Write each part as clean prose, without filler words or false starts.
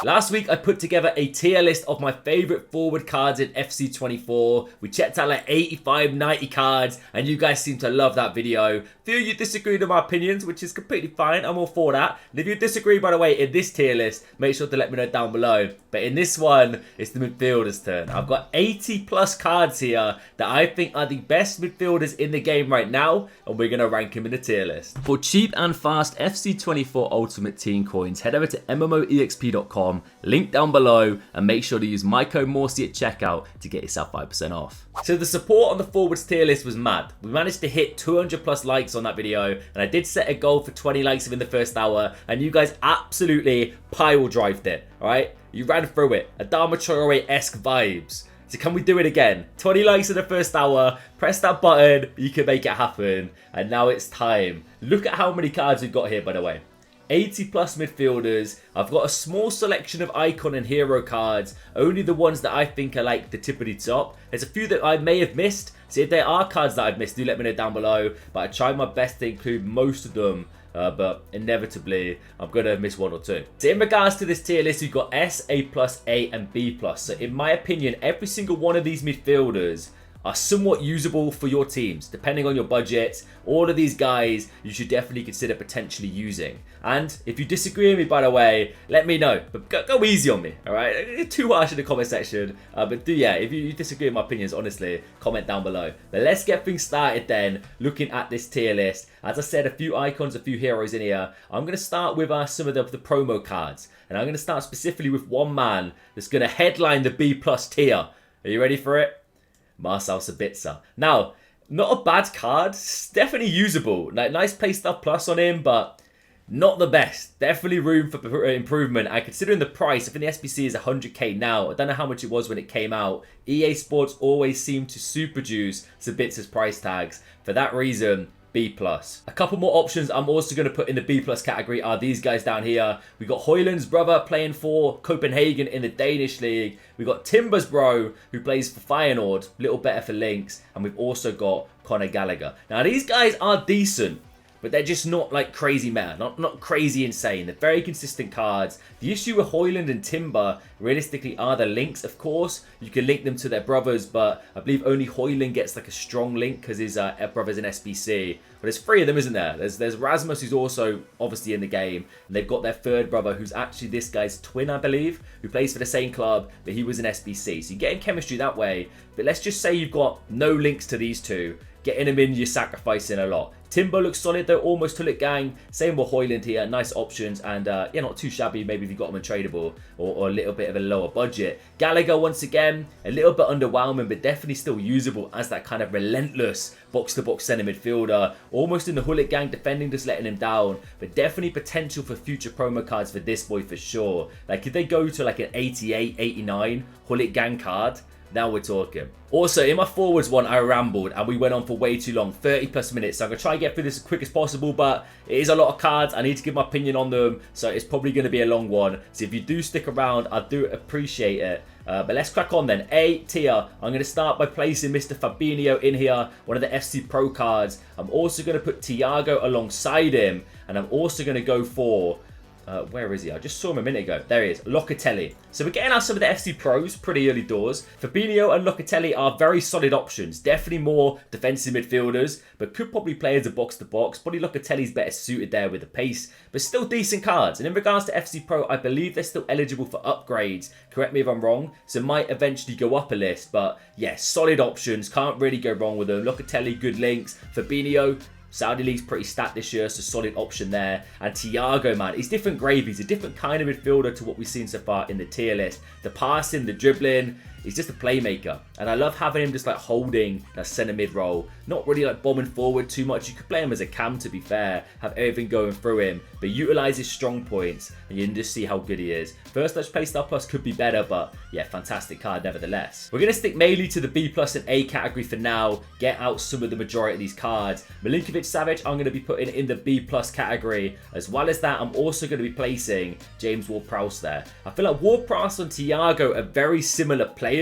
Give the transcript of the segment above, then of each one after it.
Last week, I put together a tier list of my favourite forward cards in FC24. We checked out like 85, 90 cards, and you guys seem to love that video. Few of you disagreed with my opinions, which is completely fine. I'm all for that. And if you disagree, by the way, in this tier list, make sure to let me know down below. But in this one, it's the midfielders' turn. I've got 80 plus cards here that I think are the best midfielders in the game right now, and we're going to rank them in the tier list. For cheap and fast FC24 Ultimate Team coins, head over to MMOEXP.com. Link down below, and make sure to use my code Morsey at checkout to get yourself 5% off. So the support on the forwards tier list was mad. We managed to hit 200 plus likes on that video, and I did set a goal for 20 likes within the first hour, and you guys absolutely pile drived it, alright? You ran through it. Adama Traore-esque vibes. So can we do it again? 20 likes in the first hour, press that button, you can make it happen, and now it's time. Look at how many cards we've got here, by the way. 80 plus midfielders. I've got a small selection of icon and hero cards, only the ones that I think are like the tip of the top. There's a few that I may have missed, so if there are cards that I've missed, do let me know down below, but I tried my best to include most of them, but inevitably I'm going to miss one or two. So in regards to this tier list, we've got S, A+, A and B+. So in my opinion, every single one of these midfielders are somewhat usable for your teams, depending on your budget. All of these guys you should definitely consider potentially using. And if you disagree with me, by the way, let me know. But go easy on me, all right? Too harsh in the comment section. But if you disagree with my opinions, honestly, comment down below. But let's get things started then, looking at this tier list. As I said, a few icons, a few heroes in here. I'm going to start with some of the promo cards. And I'm going to start specifically with one man that's going to headline the B+ tier. Are you ready for it? Marcel Sabitzer. Now, not a bad card. It's definitely usable. Like, nice play stuff plus on him, but not the best. Definitely room for improvement. And considering the price, I think the SBC is 100k now. I don't know how much it was when it came out. EA Sports always seem to super juice Sabitzer's price tags. For that reason, B+. A couple more options I'm also going to put in the B+ category are these guys down here. We got Højlund's brother playing for Copenhagen in the Danish league. We got Timber's bro who plays for Feyenoord, a little better for Lynx. And we've also got Conor Gallagher. Now these guys are decent, but they're just not like crazy mad, not crazy insane. They're very consistent cards. The issue with Højlund and Timber realistically are the links, of course. You can link them to their brothers, but I believe only Højlund gets like a strong link because his brother's in SBC. But there's three of them, isn't there? There's Rasmus, who's also obviously in the game. And they've got their third brother, who's actually this guy's twin, I believe, who plays for the same club, but he was in SBC. So you're getting chemistry that way. But let's just say you've got no links to these two. Getting them in, you're sacrificing a lot. Timber looks solid though, almost Hullet gang. Same with Højlund here, nice options, and yeah, not too shabby maybe if you got them untradeable or a little bit of a lower budget. Gallagher, once again, a little bit underwhelming, but definitely still usable as that kind of relentless box-to-box centre midfielder. Almost in the Hullet gang, defending just letting him down, but definitely potential for future promo cards for this boy for sure. Like if they go to like an 88, 89 Hullet gang card, now we're talking. Also, in my forwards one, I rambled and we went on for way too long, 30 plus minutes. So I'm going to try and get through this as quick as possible, but it is a lot of cards. I need to give my opinion on them, so it's probably going to be a long one. So if you do stick around, I do appreciate it. But let's crack on then. A tier, I'm going to start by placing Mr. Fabinho in here, one of the FC Pro cards. I'm also going to put Thiago alongside him, and I'm also going to go for... where is he? I just saw him a minute ago. There he is, Locatelli. So we're getting out some of the FC Pros pretty early doors. Fabinho and Locatelli are very solid options. Definitely more defensive midfielders, but could probably play as a box-to-box. Probably Locatelli's better suited there with the pace, but still decent cards. And in regards to FC Pro, I believe they're still eligible for upgrades. Correct me if I'm wrong. So might eventually go up a list, but yeah, solid options. Can't really go wrong with them. Locatelli, good links. Fabinho, Saudi League's pretty stacked this year, so solid option there. And Thiago, man, he's different gravy. He's a different kind of midfielder to what we've seen so far in the tier list. The passing, the dribbling, he's just a playmaker. And I love having him just like holding that centre mid role. Not really like bombing forward too much. You could play him as a cam, to be fair. Have everything going through him. But utilise his strong points. And you can just see how good he is. First touch play star plus could be better. But yeah, fantastic card nevertheless. We're going to stick mainly to the B+ and A category for now. Get out some of the majority of these cards. Milinkovic-Savic I'm going to be putting in the B+ category. As well as that, I'm also going to be placing James Ward-Prowse there. I feel like Ward-Prowse and Thiago are very similar players.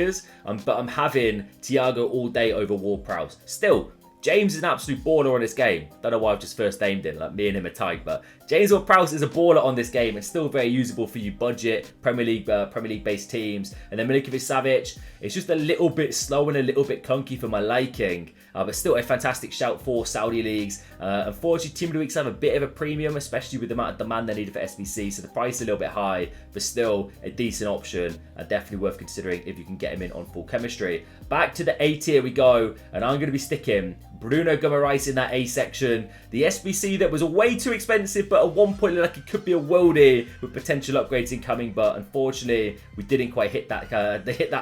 But I'm having Thiago all day over Ward-Prowse. Still, James is an absolute baller on this game. Don't know why I've just first named him, like me and him are tied, but James Ward-Prowse is a baller on this game. It's still very usable for you budget Premier League based teams. And then Milinkovic-Savic, it's just a little bit slow and a little bit clunky for my liking, but still a fantastic shout for Saudi leagues. Unfortunately, Team of the Weeks have a bit of a premium, especially with the amount of demand they needed for SBC, so the price is a little bit high, but still a decent option and definitely worth considering if you can get him in on full chemistry. Back to the A tier we go, and I'm going to be sticking Bruno Guimaraes in that A section. The SBC that was way too expensive, but at one point looked like it could be a worldie with potential upgrades incoming, but unfortunately we didn't quite hit that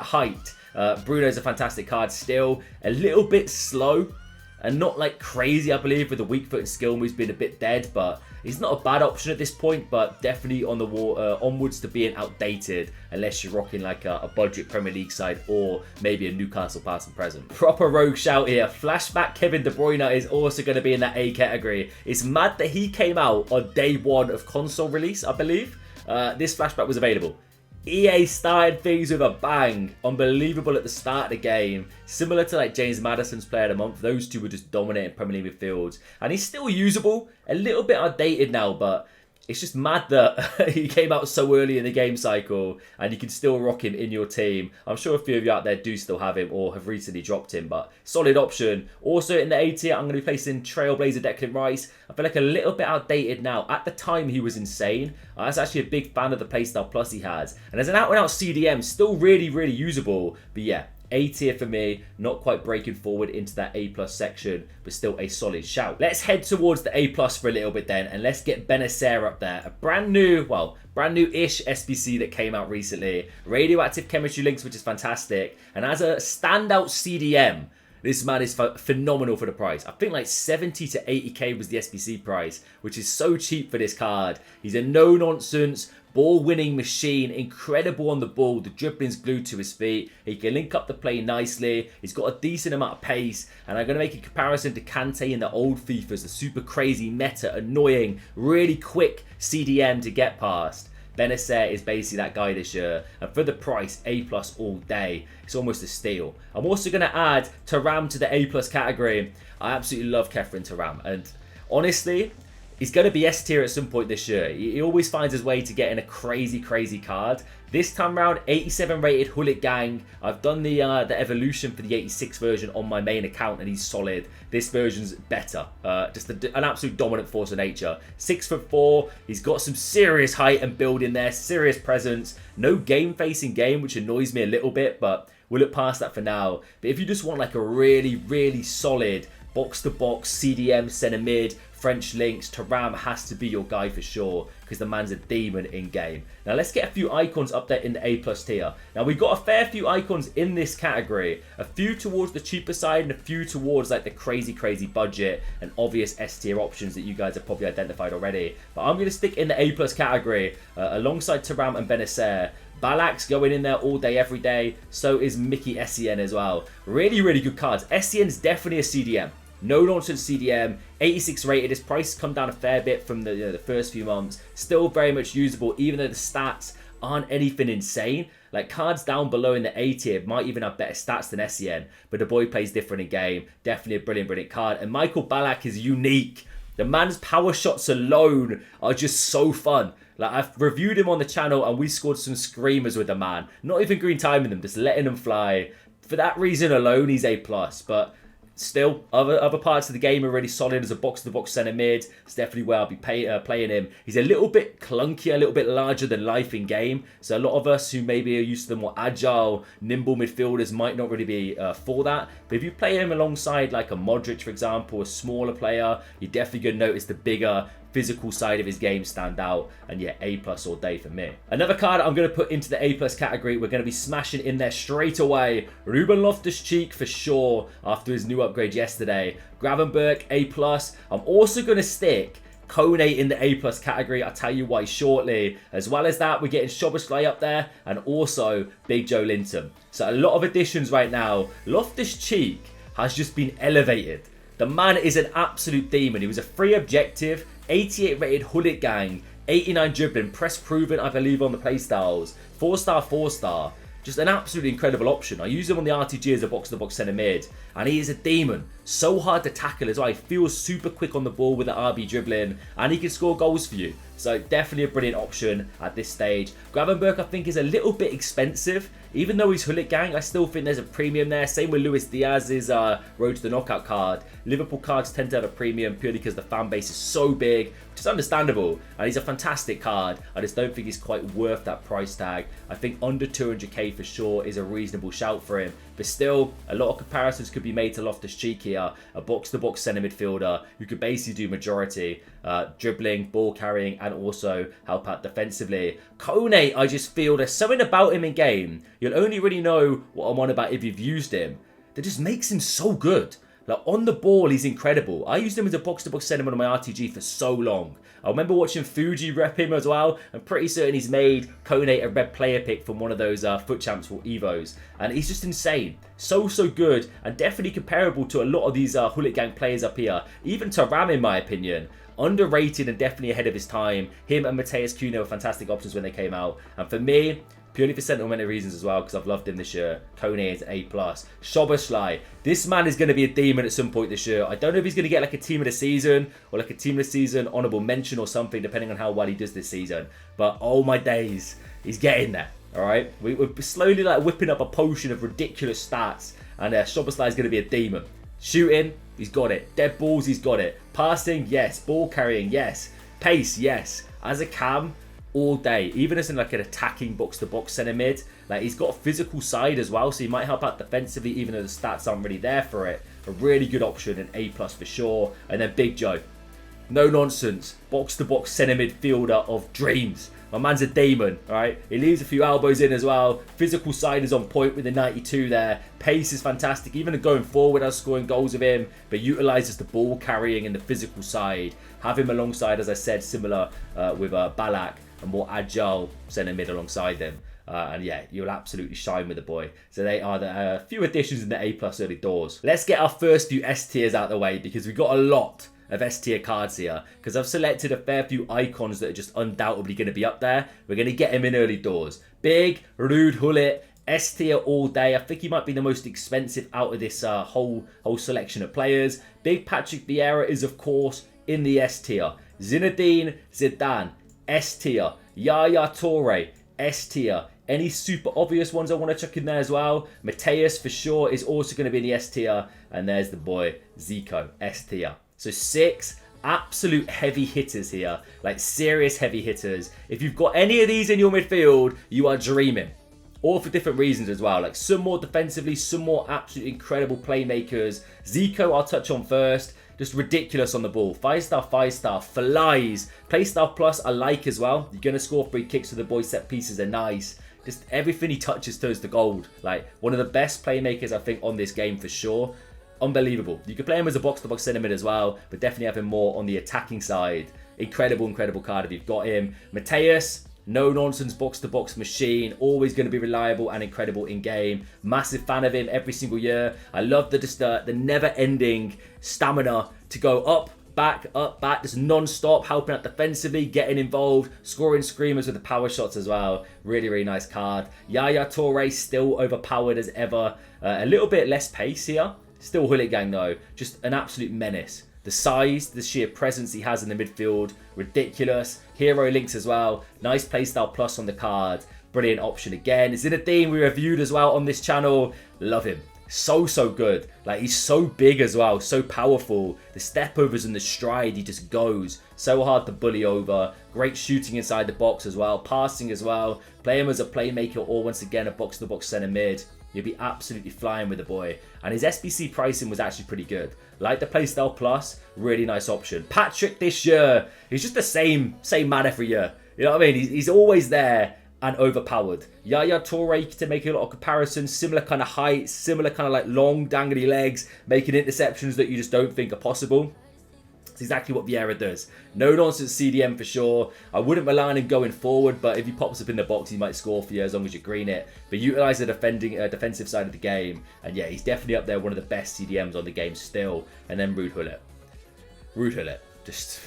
height. Bruno's a fantastic card, still a little bit slow and not like crazy, I believe, with the weak foot and skill moves being a bit dead, but he's not a bad option at this point, but definitely on the onwards to being outdated unless you're rocking like a budget Premier League side or maybe a Newcastle past and present. Proper rogue shout here. Flashback Kevin De Bruyne is also going to be in that A category. It's mad that he came out on day one of console release, I believe. This flashback was available. EA started things with a bang. Unbelievable at the start of the game. Similar to like James Maddison's Player of the Month. Those two were just dominating Premier League midfields. And he's still usable. A little bit outdated now, but it's just mad that he came out so early in the game cycle and you can still rock him in your team. I'm sure a few of you out there do still have him or have recently dropped him, but solid option. Also in the A tier, I'm going to be placing Trailblazer Declan Rice. I feel like a little bit outdated now. At the time, he was insane. I was actually a big fan of the playstyle plus he has. And as an out-and-out CDM, still really, really usable. But yeah, A tier for me, not quite breaking forward into that A plus section, but still a solid shout. Let's head towards the A plus for a little bit then, and let's get Benacer up there. A brand new-ish SBC that came out recently. Radioactive chemistry links, which is fantastic. And as a standout CDM, this man is phenomenal for the price. I think like 70 to 80k was the SBC price, which is so cheap for this card. He's a no-nonsense, ball-winning machine, incredible on the ball. The dribbling's glued to his feet. He can link up the play nicely. He's got a decent amount of pace. And I'm going to make a comparison to Kante in the old FIFAs, the super crazy, meta, annoying, really quick CDM to get past. Benacer is basically that guy this year, and for the price, A plus all day. It's almost a steal. I'm also going to add Thuram to the A plus category. I absolutely love Khéphren Thuram, and honestly, he's going to be S tier at some point this year. He always finds his way to get in a crazy, crazy card. This time round, 87 rated Hullet Gang. I've done the evolution for the 86 version on my main account, and he's solid. This version's better. Just an absolute dominant force of nature. 6'4". He's got some serious height and build in there. Serious presence. No game-facing game, which annoys me a little bit, but we'll look past that for now. But if you just want like a really, really solid box-to-box CDM centre mid, French links, Thuram has to be your guy for sure, because the man's a demon in game. Now let's get a few icons up there in the A plus tier. Now we've got a fair few icons in this category, a few towards the cheaper side and a few towards like the crazy, crazy budget and obvious S tier options that you guys have probably identified already. But I'm going to stick in the A plus category alongside Thuram and Benacer. Balak's going in there all day, every day. So is Mickey Essien as well. Really, really good cards. Essien's definitely a CDM. No nonsense CDM, 86 rated. His price has come down a fair bit from the first few months. Still very much usable, even though the stats aren't anything insane. Like cards down below in the A tier might even have better stats than Essien, but the boy plays different in game. Definitely a brilliant, brilliant card. And Michael Ballack is unique. The man's power shots alone are just so fun. Like I've reviewed him on the channel and we scored some screamers with the man. Not even green timing them, just letting them fly. For that reason alone, he's A plus, but still, other parts of the game are really solid as a box-to-box centre mid. It's definitely where I'll be playing him. He's a little bit clunky, a little bit larger than life in game. So a lot of us who maybe are used to the more agile, nimble midfielders might not really be for that. But if you play him alongside like a Modric, for example, a smaller player, you're definitely going to notice the bigger, physical side of his game stand out, and yeah, A plus all day for me. Another card I'm going to put into the A plus category, we're going to be smashing in there straight away. Ruben Loftus-Cheek for sure after his new upgrade yesterday. Gravenberch A plus. I'm also going to stick Kone in the A plus category. I'll tell you why shortly. As well as that, we're getting Szoboszlai up there and also Big Joe Linton. So a lot of additions right now. Loftus-Cheek has just been elevated. The man is an absolute demon. He was a free objective, 88 rated Hullet Gang, 89 dribbling, press proven I believe on the playstyles, 4-star, 4-star. Just an absolutely incredible option. I use him on the RTG as a box-to-box centre mid, and he is a demon. So hard to tackle as well. He feels super quick on the ball with the RB dribbling, and he can score goals for you. So definitely a brilliant option at this stage. Gravenberch, I think, is a little bit expensive. Even though he's Hullet Gang, I still think there's a premium there. Same with Luis Diaz's Road to the Knockout card. Liverpool cards tend to have a premium purely because the fan base is so big, which is understandable. And he's a fantastic card. I just don't think he's quite worth that price tag. I think under 200k for sure is a reasonable shout for him. But still, a lot of comparisons could be made to Loftus-Cheek here. A box-to-box centre midfielder who could basically do majority. Dribbling, ball carrying, and also help out defensively. Kone, I just feel there's something about him in game. You'll only really know what I'm on about if you've used him. That just makes him so good. Like, on the ball, he's incredible. I used him as a box-to-box centre on my RTG for so long. I remember watching Fuji rep him as well. I'm pretty certain he's made Kone a red player pick from one of those Fut Champs or Evos. And he's just insane. So good. And definitely comparable to a lot of these Hullet Gang players up here. Even to Ram, in my opinion. Underrated and definitely ahead of his time. Him and Mateus Cunha were fantastic options when they came out. And for me, purely for sentimental reasons as well, because I've loved him this year, Kone is A+. Szoboszlai. This man is going to be a demon at some point this year. I don't know if he's going to get like a team of the season or like a team of the season honourable mention or something, depending on how well he does this season. But oh my days, he's getting there. All right, we're slowly like whipping up a potion of ridiculous stats, and Szoboszlai is going to be a demon. Shooting, he's got it. Dead balls, he's got it. Passing, yes. Ball carrying, yes. Pace, yes. As a cam, all day. Even as in like an attacking box-to-box centre mid. Like, he's got a physical side as well, so he might help out defensively even though the stats aren't really there for it. A really good option, an A+ for sure. And then Big Joe. No nonsense. Box-to-box centre midfielder of dreams. My man's a demon, alright? He leaves a few elbows in as well. Physical side is on point with the 92 there. Pace is fantastic. Even going forward, I was scoring goals with him. But utilises the ball carrying and the physical side. Have him alongside, as I said, similar with Balak. A more agile centre mid alongside them. And yeah, you'll absolutely shine with the boy. So they are the few additions in the A+ early doors. Let's get our first few S tiers out of the way, because we've got a lot of S tier cards here, because I've selected a fair few icons that are just undoubtedly going to be up there. We're going to get him in early doors. Big, Ruud Gullit, S tier all day. I think he might be the most expensive out of this whole selection of players. Big Patrick Vieira is, of course, in the S tier. Zinedine Zidane, S tier. Yaya Toure, S tier. Any super obvious ones I want to chuck in there as well. Mateus, for sure, is also going to be in the S tier. And there's the boy, Zico, S tier. So 6 absolute heavy hitters here. Like, serious heavy hitters. If you've got any of these in your midfield, you are dreaming. All for different reasons as well. Like, some more defensively, some more absolutely incredible playmakers. Zico, I'll touch on first. Just ridiculous on the ball. 5-star, 5-star. Flies. Playstyle plus, I like as well. You're going to score free kicks with the boy. Set pieces are nice. Just everything he touches turns to gold. Like, one of the best playmakers, I think, on this game for sure. Unbelievable. You could play him as a box-to-box centre mid as well, but definitely have him more on the attacking side. Incredible card if you've got him. Mateus, no-nonsense box-to-box machine. Always going to be reliable and incredible in-game. Massive fan of him every single year. I love the never-ending stamina to go up, back, just non-stop, helping out defensively, getting involved, scoring screamers with the power shots as well. Really nice card. Yaya Toure, still overpowered as ever. A little bit less pace here. Still Hullet Gang though, just an absolute menace. The size, the sheer presence he has in the midfield, ridiculous. Hero links as well, nice playstyle plus on the card, brilliant option again. Zinedine we reviewed as well on this channel, love him. So good, like he's so big as well, so powerful. The step overs and the stride, he just goes. So hard to bully over, great shooting inside the box as well, passing as well. Play him as a playmaker or once again a box-to-box centre mid. You'll be absolutely flying with the boy. And his SBC pricing was actually pretty good. Like the playstyle plus, really nice option. Patrick this year, he's just the same man every year. You know what I mean? He's always there and overpowered. Yaya Toure, to make a lot of comparisons, similar kind of height, similar kind of like long dangly legs, making interceptions that you just don't think are possible. It's exactly what Vieira does. No nonsense CDM for sure. I wouldn't rely on him going forward, but if he pops up in the box, he might score for you as long as you green it. But utilise the defensive side of the game. And yeah, he's definitely up there, one of the best CDMs on the game still. And then Ruud Gullit. Just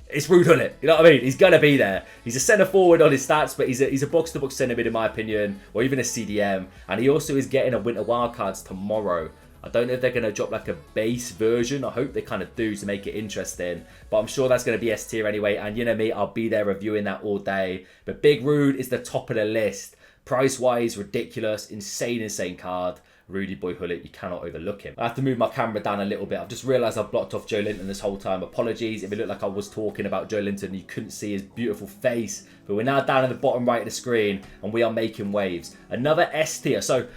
It's Ruud Gullit. You know what I mean? He's going to be there. He's a centre forward on his stats, but he's a box-to-box centre mid in my opinion, or even a CDM. And he also is getting a winter wildcards tomorrow. I don't know if they're going to drop like a base version. I hope they kind of do to make it interesting. But I'm sure that's going to be S tier anyway. And you know me, I'll be there reviewing that all day. But Big Ruud is the top of the list. Price-wise, ridiculous. Insane card. Rudy Boy Gullit, you cannot overlook him. I have to move my camera down a little bit. I've just realised I've blocked off Joe Linton this whole time. Apologies if it looked like I was talking about Joe Linton and you couldn't see his beautiful face. But we're now down in the bottom right of the screen and we are making waves. Another S tier. So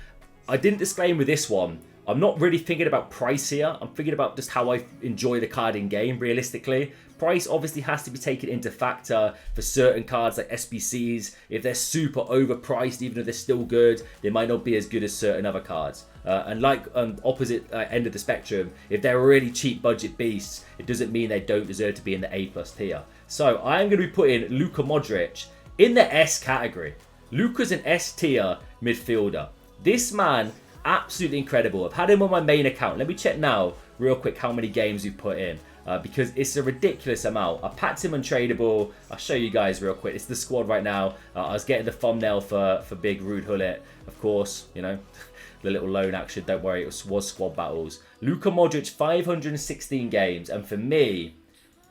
I didn't disclaim with this one. I'm not really thinking about price here. I'm thinking about just how I enjoy the card in game, realistically. Price obviously has to be taken into factor for certain cards like SBCs. If they're super overpriced, even if they're still good, they might not be as good as certain other cards. And like on opposite end of the spectrum, if they're really cheap budget beasts, it doesn't mean they don't deserve to be in the A+ tier. So I am going to be putting Luka Modric in the S category. Luka's an S tier midfielder. This man, absolutely incredible. I've had him on my main account. Let me check now, real quick, how many games we've put in. Because it's a ridiculous amount. I packed him untradeable. I'll show you guys real quick. It's the squad right now. I was getting the thumbnail for Big Ruud Gullit. Of course, you know, the little loan action. Don't worry, it was squad battles. Luka Modric, 516 games. And for me,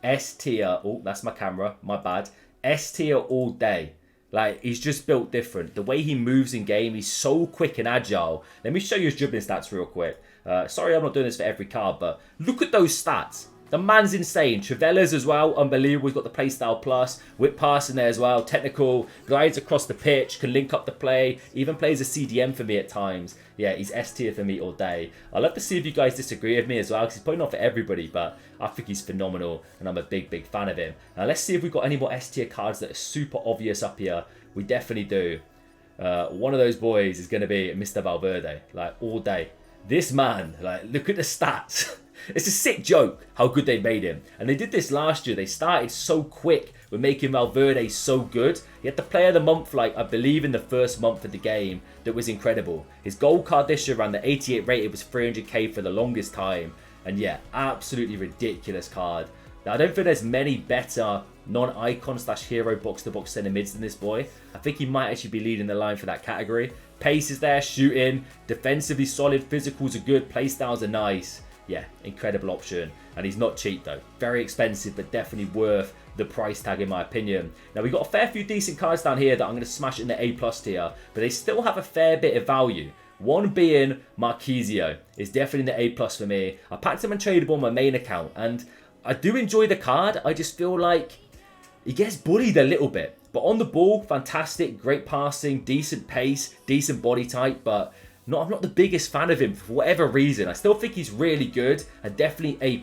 S tier. Oh, that's my camera. My bad. S tier all day. Like, he's just built different. The way he moves in game, he's so quick and agile. Let me show you his dribbling stats real quick. Sorry I'm not doing this for every card, but look at those stats. The man's insane. Trivella's as well, unbelievable. He's got the playstyle plus. Whip pass in there as well. Technical. Glides across the pitch. Can link up the play. Even plays a CDM for me at times. Yeah, he's S tier for me all day. I'd love to see if you guys disagree with me as well, because he's probably not for everybody, but I think he's phenomenal, and I'm a big fan of him. Now, let's see if we've got any more S tier cards that are super obvious up here. We definitely do. One of those boys is going to be Mr. Valverde, like, all day. This man, like, look at the stats. It's a sick joke how good they made him. And they did this last year. They started so quick with making Valverde so good. He had the player of the month, like, I believe in the first month of the game. That was incredible. His gold card this year around the 88 rated was 300k for the longest time. And yeah, absolutely ridiculous card. Now, I don't think there's many better non-icon / hero box-to-box centre mids than this boy. I think he might actually be leading the line for that category. Pace is there, shooting, defensively solid, physicals are good, playstyles are nice. Yeah, incredible option. And he's not cheap though. Very expensive, but definitely worth the price tag in my opinion. Now, we've got a fair few decent cards down here that I'm going to smash in the A+ tier, but they still have a fair bit of value. One being Marquisio is definitely in the A+ for me. I packed him untradeable on my main account, and I do enjoy the card. I just feel like he gets bullied a little bit. But on the ball, fantastic, great passing, decent pace, decent body type, but I'm not the biggest fan of him for whatever reason. I still think he's really good and definitely A+.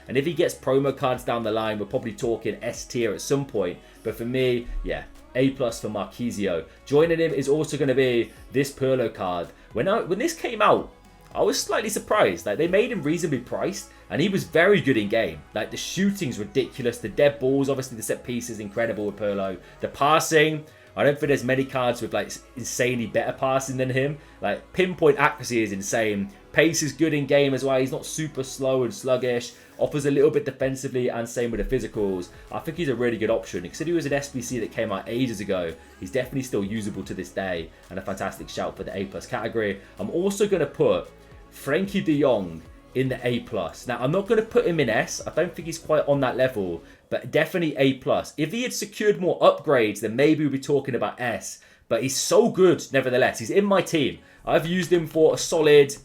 And if he gets promo cards down the line, we're probably talking S tier at some point. But for me, yeah, A+ for Marquisio. Joining him is also going to be this Pirlo card. When this came out, I was slightly surprised. Like, they made him reasonably priced, and he was very good in game. Like, the shooting's ridiculous. The dead balls, obviously the set piece is incredible with Pirlo. The passing, I don't think there's many cards with like insanely better passing than him. Like, pinpoint accuracy is insane. Pace is good in game as well. He's not super slow and sluggish. Offers a little bit defensively, and same with the physicals. I think he's a really good option. Considering he was an SBC that came out ages ago, he's definitely still usable to this day, and a fantastic shout for the A+ category. I'm also going to put Frankie de Jong in the A+. Now, I'm not going to put him in S. I don't think he's quite on that level, but definitely A+. If he had secured more upgrades, then maybe we'd be talking about S. But he's so good, nevertheless. He's in my team. I've used him for a solid,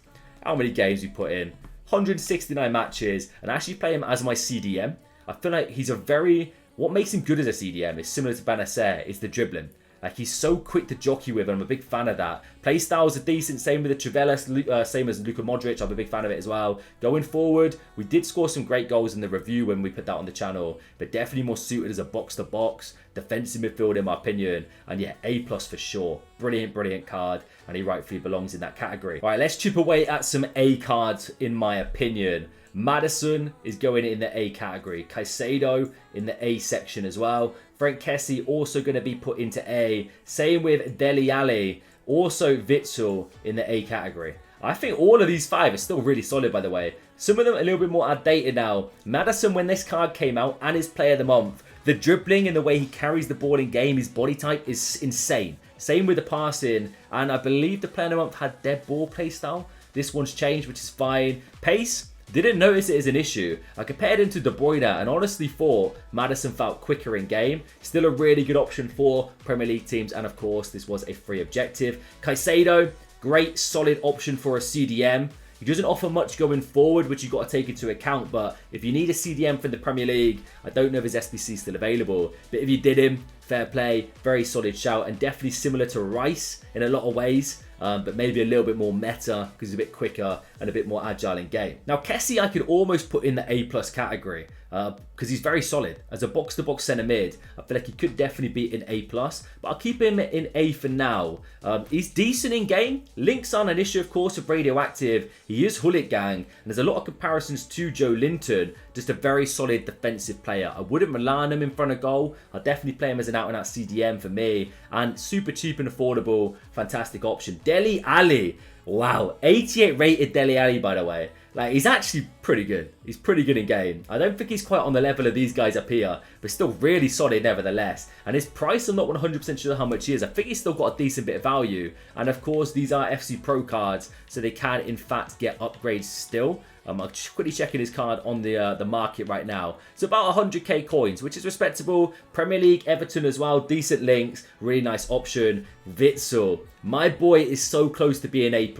how many games we put in? 169 matches, and I actually play him as my CDM. I feel like he's what makes him good as a CDM is similar to Benacer, is the dribbling. Like, he's so quick to jockey with, and I'm a big fan of that. Playstyles are decent, same with the Trivela, same as Luka Modric. I'm a big fan of it as well. Going forward, we did score some great goals in the review when we put that on the channel, but definitely more suited as a box-to-box, defensive midfield in my opinion. And yeah, A+ for sure. Brilliant card, and he rightfully belongs in that category. All right, let's chip away at some A cards in my opinion. Maddison is going in the A category. Caicedo in the A section as well. Frank Kessie also going to be put into A. Same with Dele Alli. Also Witsel in the A category. I think all of these five are still really solid, by the way. Some of them are a little bit more outdated now. Maddison, when this card came out, and his player of the month, the dribbling and the way he carries the ball in game, his body type is insane. Same with the passing, and I believe the player of the month had dead ball playstyle. This one's changed, which is fine. Pace, didn't notice it as an issue. I compared him to De Bruyne and honestly thought Maddison felt quicker in game. Still a really good option for Premier League teams, and of course this was a free objective. Caicedo, great solid option for a CDM. He doesn't offer much going forward, which you've got to take into account, but if you need a CDM from the Premier League, I don't know if his SBC is still available, but if you did him, fair play, very solid shout, and definitely similar to Rice in a lot of ways, but maybe a little bit more meta because he's a bit quicker and a bit more agile in game. Now, Kessie I could almost put in the A+ category because he's very solid. As a box-to-box centre mid, I feel like he could definitely be in A+, but I'll keep him in A for now. He's decent in game. Links aren't an issue, of course, with Radioactive. He is Hullet Gang, and there's a lot of comparisons to Joe Linton, just a very solid defensive player. I wouldn't rely on him in front of goal. I'll definitely play him as an out-and-out CDM for me, and super cheap and affordable, fantastic option. Dele Alli, wow, 88 rated Dele Alli, by the way. Like, he's actually pretty good. He's pretty good in game. I don't think he's quite on the level of these guys up here, but still really solid nevertheless. And his price, I'm not 100% sure how much he is. I think he's still got a decent bit of value. And of course, these are FC Pro cards, so they can in fact get upgrades still. I'm quickly checking his card on the market right now. It's about 100k coins, which is respectable. Premier League, Everton as well, decent links, really nice option. Witsel, my boy is so close to being A+.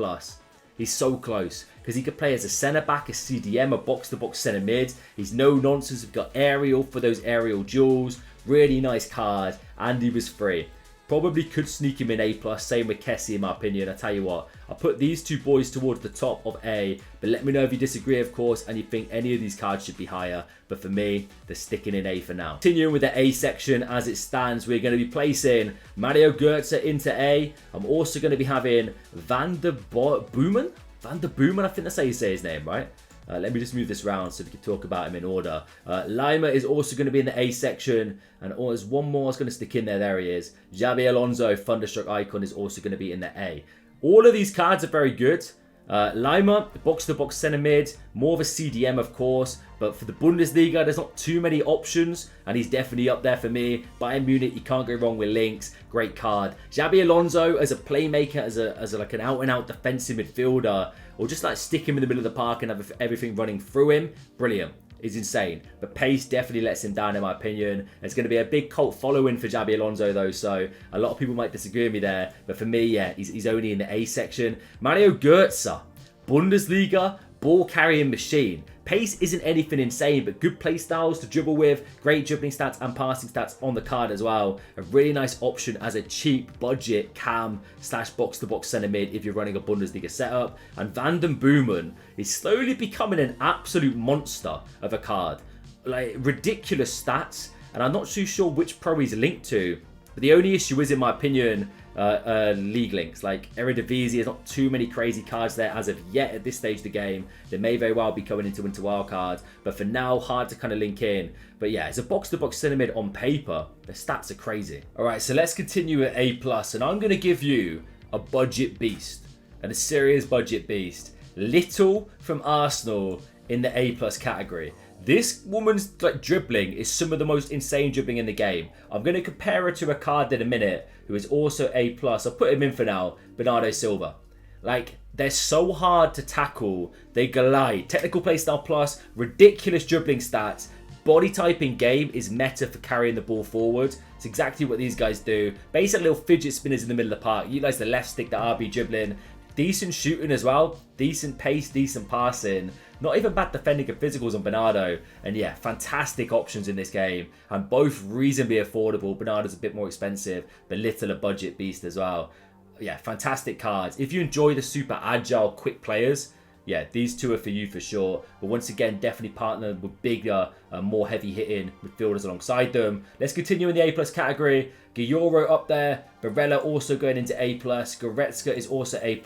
He's so close because he could play as a centre back, a CDM, a box-to-box centre mid. He's no nonsense. We've got aerial for those aerial duels. Really nice card, and he was free. Probably could sneak him in A+, same with Kessie in my opinion. I tell you what, I'll put these two boys towards the top of A, but let me know if you disagree, of course, and you think any of these cards should be higher. But for me, they're sticking in A for now. Continuing with the A section as it stands, we're going to be placing Mario Götze into A. I'm also going to be having Van der Boomen? Van der Boomen, I think that's how you say his name, right? Let me just move this around so we can talk about him in order. Lima is also going to be in the A section. And there's one more I was going to stick in there. There he is. Xabi Alonso, Thunderstruck Icon, is also going to be in the A. All of these cards are very good. Lima, box-to-box centre mid, more of a CDM of course, but for the Bundesliga there's not too many options, and he's definitely up there for me. Bayern Munich, you can't go wrong with links, great card. Xabi Alonso as a playmaker, as like an out-and-out defensive midfielder, or just like stick him in the middle of the park and have everything running through him, brilliant. Is insane, but pace definitely lets him down in my opinion. It's going to be a big cult following for Xabi Alonso though, so a lot of people might disagree with me there, but for me, yeah, he's only in the A section. Mario Götze, Bundesliga, ball carrying machine. Pace isn't anything insane, but good play styles to dribble with, great dribbling stats and passing stats on the card as well. A really nice option as a cheap budget cam / box-to-box centre mid if you're running a Bundesliga setup. And Van den Boomen is slowly becoming an absolute monster of a card. Like, ridiculous stats, and I'm not too sure which pro he's linked to. But the only issue is, in my opinion, league links. Like Eredivisie, there's not too many crazy cards there as of yet at this stage of the game. They may very well be coming into Winter Wildcard, but for now, hard to kind of link in. But yeah, it's a box-to-box centre mid on paper. The stats are crazy. All right, so let's continue at A+, and I'm going to give you a budget beast, and a serious budget beast. Little from Arsenal in the A+ category. This woman's like dribbling is some of the most insane dribbling in the game. I'm going to compare her to a card in a minute who is also A+. I'll put him in for now, Bernardo Silva. Like, they're so hard to tackle. They glide. Technical playstyle plus, ridiculous dribbling stats. Body type in game is meta for carrying the ball forward. It's exactly what these guys do. Basic little fidget spinners in the middle of the park. Utilize the left stick, the RB dribbling. Decent shooting as well. Decent pace, decent passing. Not even bad defending and physicals on Bernardo. And yeah, fantastic options in this game. And both reasonably affordable. Bernardo's a bit more expensive, but Little a budget beast as well. Yeah, fantastic cards. If you enjoy the super agile, quick players, yeah, these two are for you for sure. But once again, definitely partnered with bigger, more heavy-hitting midfielders alongside them. Let's continue in the A+ category. Gioro up there. Barella also going into A+. Goretzka is also A+.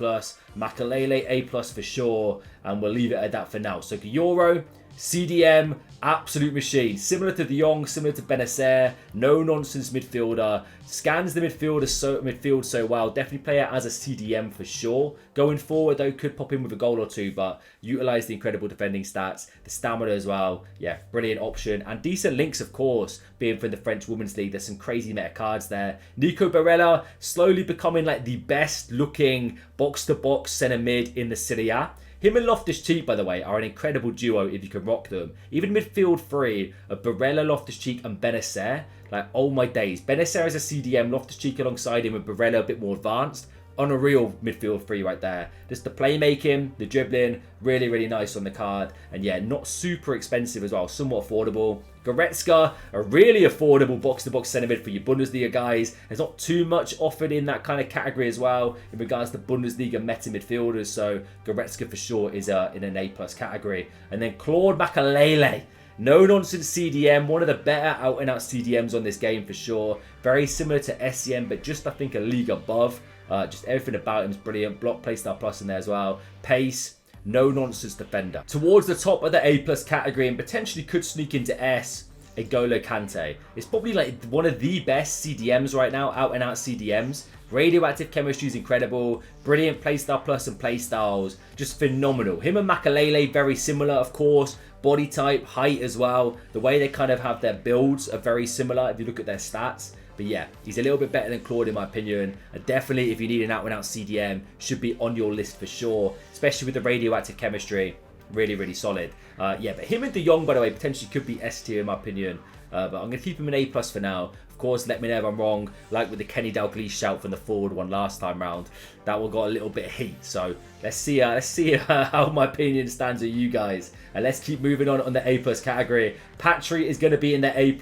Makalele A+ for sure. And we'll leave it at that for now. So Gioro, CDM, absolute machine. Similar to De Jong, similar to Benacer, no nonsense midfielder. Scans the midfield so well. Definitely play it as a CDM for sure. Going forward though, could pop in with a goal or two, but utilize the incredible defending stats, the stamina as well. Yeah, brilliant option. And decent links, of course, being from the French Women's League. There's some crazy meta cards there. Nico Barella slowly becoming like the best looking box-to-box centre mid in the Serie A. Him and Loftus-Cheek, by the way, are an incredible duo if you can rock them. Even midfield three of Barella, Loftus-Cheek and Benacer. Like, oh my days. Benacer as a CDM, Loftus-Cheek alongside him with Barella a bit more advanced. Unreal midfield three right there. Just the playmaking, the dribbling, really, really nice on the card. And yeah, not super expensive as well, somewhat affordable. Goretzka, a really affordable box-to-box centre mid for your Bundesliga guys. There's not too much offered in that kind of category as well in regards to Bundesliga meta midfielders. So Goretzka for sure is in an A+ category. And then Claude Makelele. No nonsense CDM, one of the better out and out CDMs on this game for sure. Very similar to SCM, but just I think a league above. Just everything about him is brilliant. Block, playstyle plus in there as well. Pace, no nonsense defender. Towards the top of the A+ category and potentially could sneak into S, N'Golo Kante. It's probably like one of the best CDMs right now, out and out CDMs. Radioactive chemistry is incredible. Brilliant playstyle plus and playstyles. Just phenomenal. Him and Makelele, very similar, of course. Body type, height as well. The way they kind of have their builds are very similar if you look at their stats. But yeah, he's a little bit better than Claude in my opinion. And definitely, if you need an out-and-out CDM, should be on your list for sure. Especially with the radioactive chemistry. Really, really solid. Yeah, but him and De Jong, by the way, potentially could be S tier in my opinion. But I'm going to keep him an A+ for now. Of course, let me know if I'm wrong. Like with the Kenny Dalglish shout from the forward one last time round. That one got a little bit of heat. So let's see how my opinion stands with you guys. And let's keep moving on the A+ category. Patry is going to be in the A+.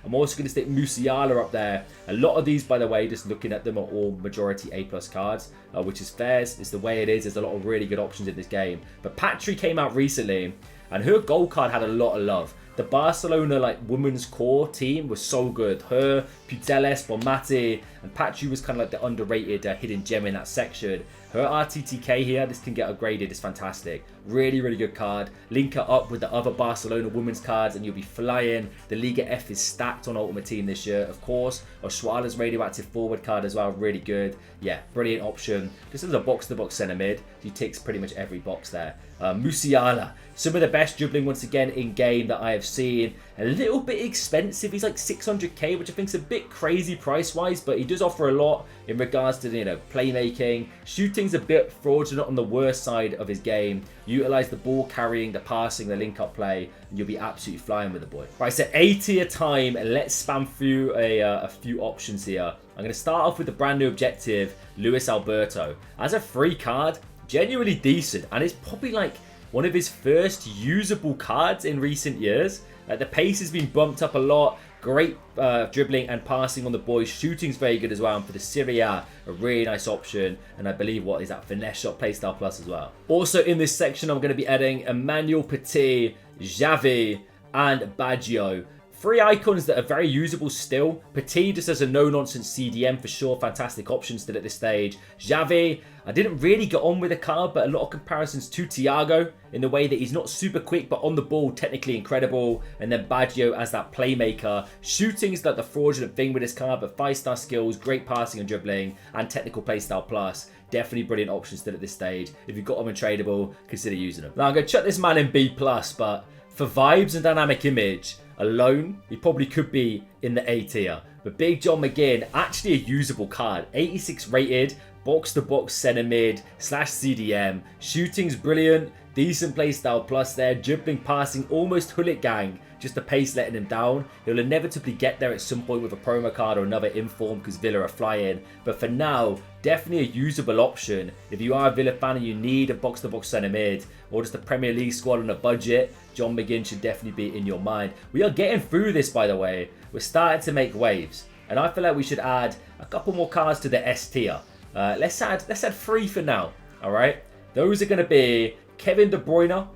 I'm also going to stick Musiala up there. A lot of these, by the way, just looking at them, are all majority A+ cards, which is fair. It's the way it is. There's a lot of really good options in this game. But Patry came out recently, and her gold card had a lot of love. The Barcelona women's core team was so good. Her, Puteles, Bonmati, and Patry was kind of like the underrated hidden gem in that section. Her RTTK here, this can get upgraded, it's fantastic. Really, really good card. Link it up with the other Barcelona women's cards and you'll be flying. The Liga F is stacked on Ultimate Team this year, of course. Oshuala's radioactive forward card as well, really good. Yeah, brilliant option. This is a box-to-box centre mid. He ticks pretty much every box there. Musiala, some of the best dribbling once again in game that I have seen. A little bit expensive. He's like 600k, which I think is a bit crazy price-wise, but he does offer a lot in regards to, you know, playmaking. Shooting's a bit fraudulent on the worst side of his game. Utilize the ball carrying, the passing, the link-up play, and you'll be absolutely flying with the boy. Right, so 80 a time, and let's spam through a few options here. I'm going to start off with the brand new objective, Luis Alberto. As a free card, genuinely decent, and it's probably like one of his first usable cards in recent years. The pace has been bumped up a lot. Great dribbling and passing on the boys. Shooting's very good as well. And for the Serie A, a really nice option. And I believe, what is that? Finesse shot, playstyle plus as well. Also in this section, I'm going to be adding Emmanuel Petit, Xavi, and Baggio. Three icons that are very usable still. Petit just as a no-nonsense CDM for sure. Fantastic option still at this stage. Xavi, I didn't really get on with the card, but a lot of comparisons to Thiago in the way that he's not super quick, but on the ball, technically incredible. And then Baggio as that playmaker. Shooting is like the fraudulent thing with this card, but 5-star skills, great passing and dribbling, and technical playstyle plus. Definitely brilliant options still at this stage. If you've got them in tradable, consider using them. Now I'm going to chuck this man in B+, but for vibes and dynamic image alone, he probably could be in the A tier. But Big John McGinn, actually a usable card. 86 rated, box-to-box centre mid / CDM. Shooting's brilliant, decent playstyle plus there. Dribbling, passing, almost Hullet gang. Just the pace letting him down. He'll inevitably get there at some point with a promo card or another inform because Villa are flying. But for now, definitely a usable option. If you are a Villa fan and you need a box-to-box centre mid or just a Premier League squad on a budget, John McGinn should definitely be in your mind. We are getting through this, by the way. We're starting to make waves. And I feel like we should add a couple more cards to the S tier. Let's add 3 for now. All right. Those are going to be Kevin De Bruyne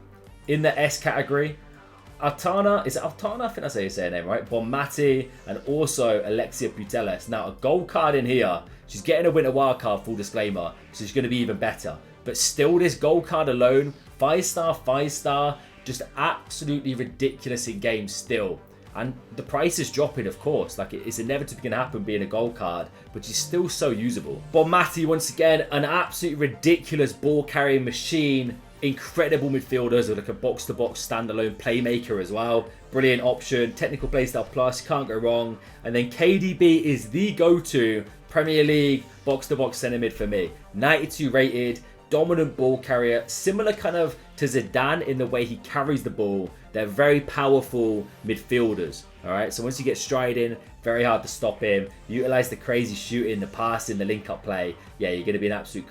in the S category. Altana, is it Altana? I think that's how you say her name, right? Bonmati and also Alexia Putellas. Now, a gold card in here. She's getting a winter wild card, full disclaimer. So she's going to be even better. But still, this gold card alone, 5-star, 5-star, just absolutely ridiculous in game still. And the price is dropping, of course. Like, it's inevitably going to happen being a gold card, but she's still so usable. Bonmati, once again, an absolutely ridiculous ball carrying machine. Incredible midfielders with like a box-to-box standalone playmaker as well. Brilliant option. Technical playstyle plus, can't go wrong. And then KDB is the go-to Premier League box-to-box centre mid for me. 92 rated, dominant ball carrier, similar kind of to Zidane in the way he carries the ball. They're very powerful midfielders. All right, so once you get striding, very hard to stop him. Utilize the crazy shooting, the passing, the link-up play. Yeah, you're going to be an absolute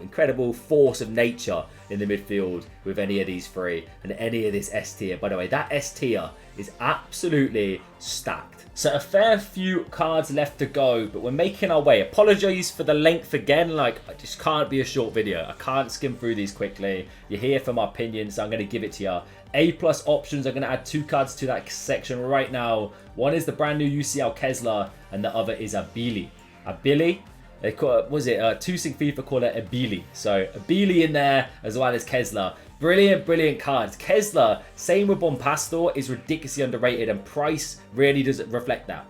incredible force of nature in the midfield with any of these three and any of this S tier. By the way, that S tier is absolutely stacked. So a fair few cards left to go, but we're making our way. Apologies for the length again. Like, I just can't be a short video. I can't skim through these quickly. You're here for my opinions, so I'm going to give it to you. A+ options, I'm going to add 2 cards to that section right now. One is the brand new UCL Kesler, and the other is Abili. Abili? They call it, was it? 2 Sync FIFA call it Abili. So Abili in there as well as Kesler. Brilliant cards. Kesler, same with Bompastor, is ridiculously underrated, and price really doesn't reflect that.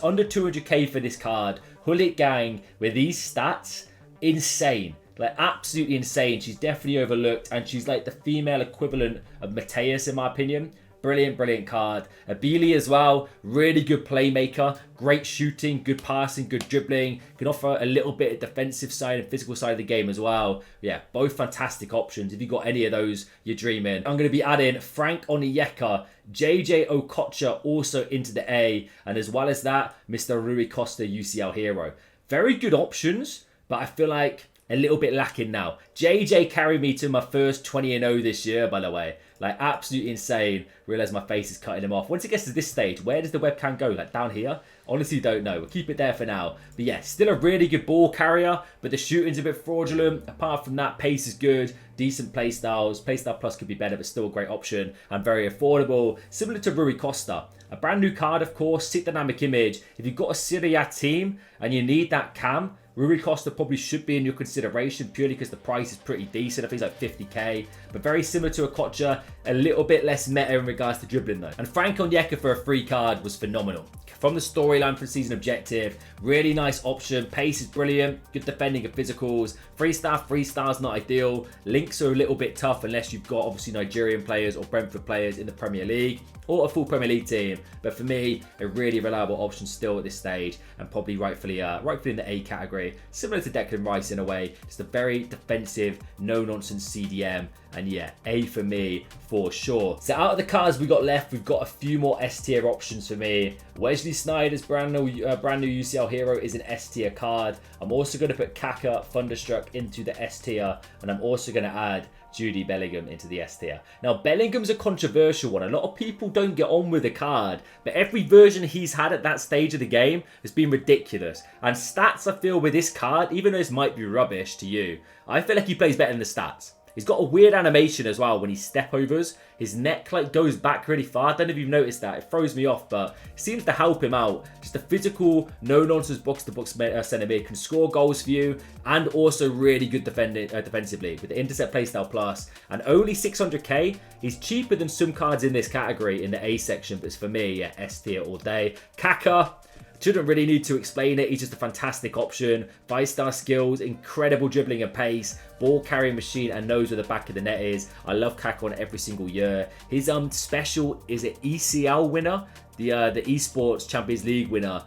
Under 200k for this card. Hullet Gang with these stats, insane. Like, absolutely insane. She's definitely overlooked, and she's like the female equivalent of Mateus in my opinion. Brilliant card. Abili as well, really good playmaker, great shooting, good passing, good dribbling, can offer a little bit of defensive side and physical side of the game as well. Yeah, both fantastic options. If you've got any of those, you're dreaming. I'm going to be adding Frank Onyeka, JJ Okocha also into the A, and as well as that, Mr. Rui Costa UCL hero. Very good options, but I feel like a little bit lacking now. JJ carried me to my first 20-0 this year, by the way. Like, absolutely insane. Realize my face is cutting him off. Once it gets to this stage, where does the webcam go? Like, down here? Honestly, don't know. We'll keep it there for now. But yeah, still a really good ball carrier, but the shooting's a bit fraudulent. Apart from that, pace is good. Decent playstyles. Playstyle plus could be better, but still a great option. And very affordable. Similar to Rui Costa. A brand new card, of course. Sick dynamic image. If you've got a Serie A team and you need that cam, Rui Costa probably should be in your consideration purely because the price is pretty decent. I think it's like 50k. But very similar to Okocha, a little bit less meta in regards to dribbling though. And Frank Onyeka for a free card was phenomenal. From the storyline for season objective, really nice option. Pace is brilliant. Good defending of physicals. Freestyle's not ideal. Links are a little bit tough unless you've got obviously Nigerian players or Brentford players in the Premier League or a full Premier League team. But for me, a really reliable option still at this stage, and probably rightfully in the A category. Similar to Declan Rice in a way. Just a very defensive, no-nonsense CDM. And yeah, A for me for sure. So out of the cards we got left, we've got a few more S tier options for me. Wesley Sneijder's brand new UCL hero is an S tier card. I'm also going to put Kaka Thunderstruck into the S tier, and I'm also going to add Jude Bellingham into the S tier. Now, Bellingham's a controversial one. A lot of people don't get on with the card, but every version he's had at that stage of the game has been ridiculous. And stats, I feel, with this card, even though this might be rubbish to you, I feel like he plays better than the stats. He's got a weird animation as well when he step overs. His neck like goes back really far. I don't know if you've noticed that. It throws me off, but it seems to help him out. Just a physical, no-nonsense box-to-box centre mid. Can score goals for you and also really good defensively with the intercept playstyle plus. And only 600k. He's cheaper than some cards in this category in the A section, but it's for me, yeah, S tier all day. Kaka. Shouldn't really need to explain it. He's just a fantastic option. 5-star skills, incredible dribbling and pace, ball carrying machine, and knows where the back of the net is. I love Kaka on every single year. His special is it ECL winner, the Esports Champions League winner.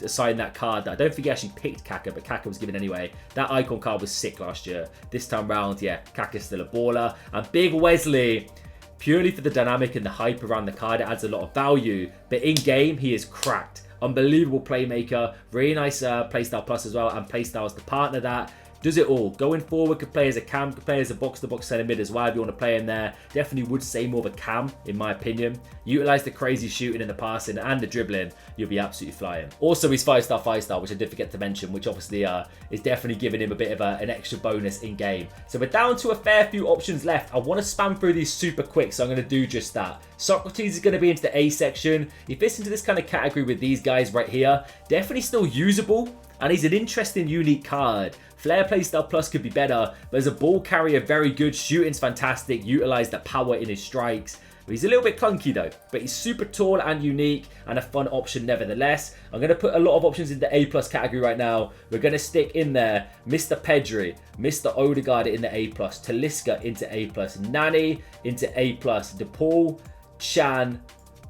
Assigned that card. I don't think he actually picked Kaka, but Kaka was given anyway. That icon card was sick last year. This time round, yeah, Kaka's still a baller. And Big Wesley, purely for the dynamic and the hype around the card, it adds a lot of value. But in game, he is cracked. Unbelievable playmaker, really nice playstyle plus as well, and playstyles to partner that. Does it all. Going forward, could play as a cam, could play as a box-to-box centre mid as well if you want to play him there. Definitely would say more of a cam, in my opinion. Utilise the crazy shooting and the passing and the dribbling. You'll be absolutely flying. Also, he's 5-star, which I did forget to mention, which obviously is definitely giving him a bit of an extra bonus in-game. So we're down to a fair few options left. I want to spam through these super quick, so I'm going to do just that. Socrates is going to be into the A section. He fits into this kind of category with these guys right here. Definitely still usable. And he's an interesting, unique card. Flair playstyle plus could be better, but as a ball carrier, very good. Shooting's fantastic. Utilize the power in his strikes. He's a little bit clunky though, but he's super tall and unique and a fun option nevertheless. I'm going to put a lot of options in the A+ category right now. We're going to stick in there Mr. Pedri, Mr. Odegaard in the A+, Talisca into A+, Nani into A+, DePaul, Chan,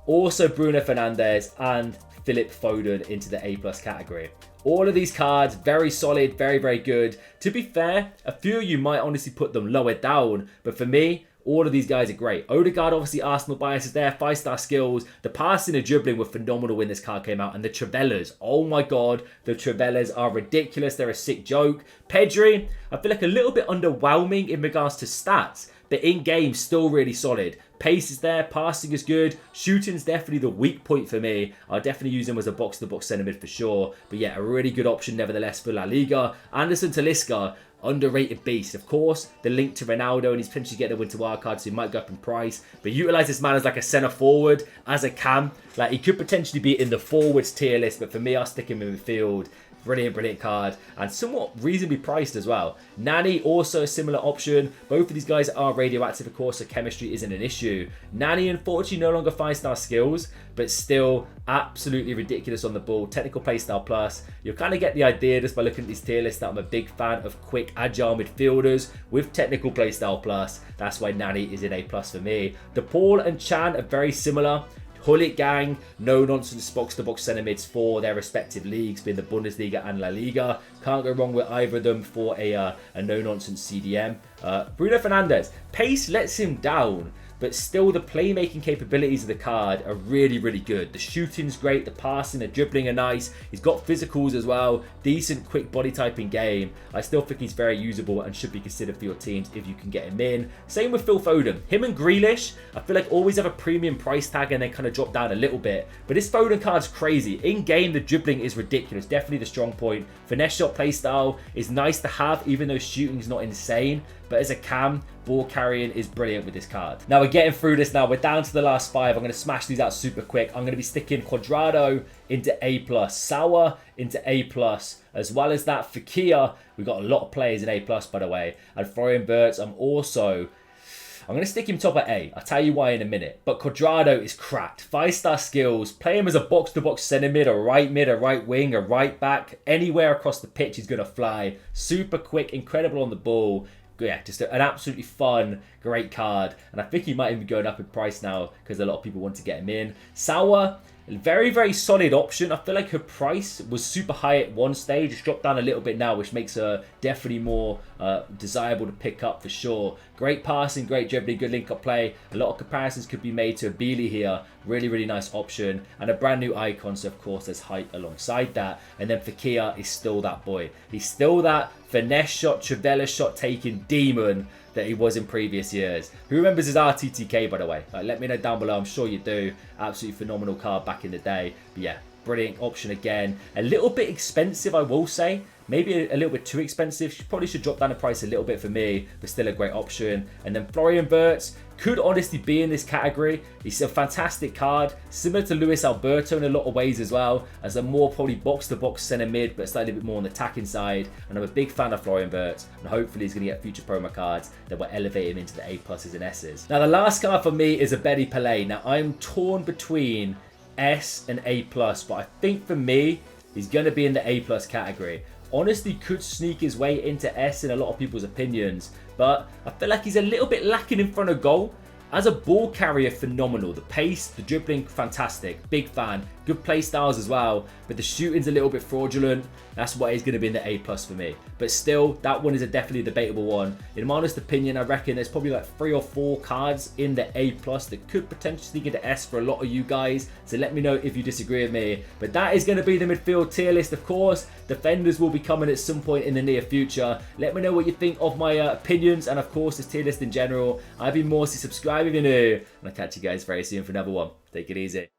also Bruno Fernandes and Philip Foden into the A+ category. All of these cards, very solid, very, very good. To be fair, a few of you might honestly put them lower down, but for me, all of these guys are great. Odegaard, obviously, Arsenal bias is there. 5-star skills. The passing and dribbling were phenomenal when this card came out. And the Trivellas. Oh my God. The Trivellas are ridiculous. They're a sick joke. Pedri, I feel like a little bit underwhelming in regards to stats. But in-game, still really solid. Pace is there. Passing is good. Shooting's definitely the weak point for me. I'll definitely use him as a box-to-box centre mid for sure. But yeah, a really good option nevertheless for La Liga. Anderson Talisca. Underrated beast. Of course, the link to Ronaldo and he's potentially getting a winter wild card, so he might go up in price. But utilize this man as like a centre forward, as a cam. Like he could potentially be in the forwards tier list, but for me, I'll stick him in midfield. Brilliant, brilliant card. And somewhat reasonably priced as well. Nani, also a similar option. Both of these guys are radioactive, of course, so chemistry isn't an issue. Nani, unfortunately, no longer 5-star skills, but still absolutely ridiculous on the ball. Technical playstyle plus. You'll kind of get the idea just by looking at this tier list that I'm a big fan of quick, agile midfielders with technical playstyle plus. That's why Nani is in A+ for me. DePaul and Chan are very similar. Hullet gang, no-nonsense box-to-box centre mids for their respective leagues, being the Bundesliga and La Liga. Can't go wrong with either of them for a no-nonsense CDM. Bruno Fernandes, pace lets him down, but still the playmaking capabilities of the card are really, really good. The shooting's great, the passing, the dribbling are nice. He's got physicals as well, decent quick body typing game. I still think he's very usable and should be considered for your teams if you can get him in. Same with Phil Foden. Him and Grealish, I feel like always have a premium price tag and then kind of drop down a little bit. But this Foden card's crazy. In game, the dribbling is ridiculous. Definitely the strong point. Finesse shot playstyle is nice to have, even though shooting's not insane. But as a cam, ball carrying is brilliant with this card. Now we're getting through this now. We're down to the last 5. I'm going to smash these out super quick. I'm going to be sticking Cuadrado into A+, Sauer into A+, as well as that Fekir. We've got a lot of players in A+, by the way. And Florian Wirtz, I'm going to stick him top at A. I'll tell you why in a minute. But Cuadrado is cracked. 5-star skills. Play him as a box-to-box centre mid, a right wing, a right back. Anywhere across the pitch, he's going to fly. Super quick, incredible on the ball. Yeah, just an absolutely fun, great card. And I think he might even be going up in price now because a lot of people want to get him in. Sauer, very, very solid option. I feel like her price was super high at one stage. It's dropped down a little bit now, which makes her definitely more desirable to pick up for sure. Great passing, great dribbling, good link-up play. A lot of comparisons could be made to Bealey here. Really, really nice option. And a brand new icon, so of course there's height alongside that. And then Fekir is still that boy. He's still that finesse shot, Trivela shot taking demon that he was in previous years. Who remembers his RTTK, by the way? Let me know down below. I'm sure you do. Absolutely phenomenal card back in the day. But yeah, brilliant option again. A little bit expensive, I will say. Maybe a little bit too expensive. She probably should drop down the price a little bit for me, but still a great option. And then Florian Wirtz could honestly be in this category. He's a fantastic card, similar to Luis Alberto in a lot of ways as well, as a more probably box-to-box centre mid, but slightly a bit more on the attacking side. And I'm a big fan of Florian Wirtz, and hopefully he's going to get future promo cards that will elevate him into the A+s and S's. Now the last card for me is a Betty Pelé. Now I'm torn between S and A+, but I think for me, he's going to be in the A+ category. Honestly could sneak his way into S in a lot of people's opinions, but I feel like he's a little bit lacking in front of goal. As a ball carrier, phenomenal. The pace, the dribbling, fantastic. Big fan. Good play styles as well, but the shooting's a little bit fraudulent. That's why he's going to be in the A+ for me. But still, that one is a definitely debatable one. In my honest opinion, I reckon there's probably like 3 or 4 cards in the A+ that could potentially sneak into S for a lot of you guys. So let me know if you disagree with me. But that is going to be the midfield tier list, of course. Defenders will be coming at some point in the near future. Let me know what you think of my opinions and, of course, this tier list in general. I've been Morsey. Subscribe if you're new. And I'll catch you guys very soon for another one. Take it easy.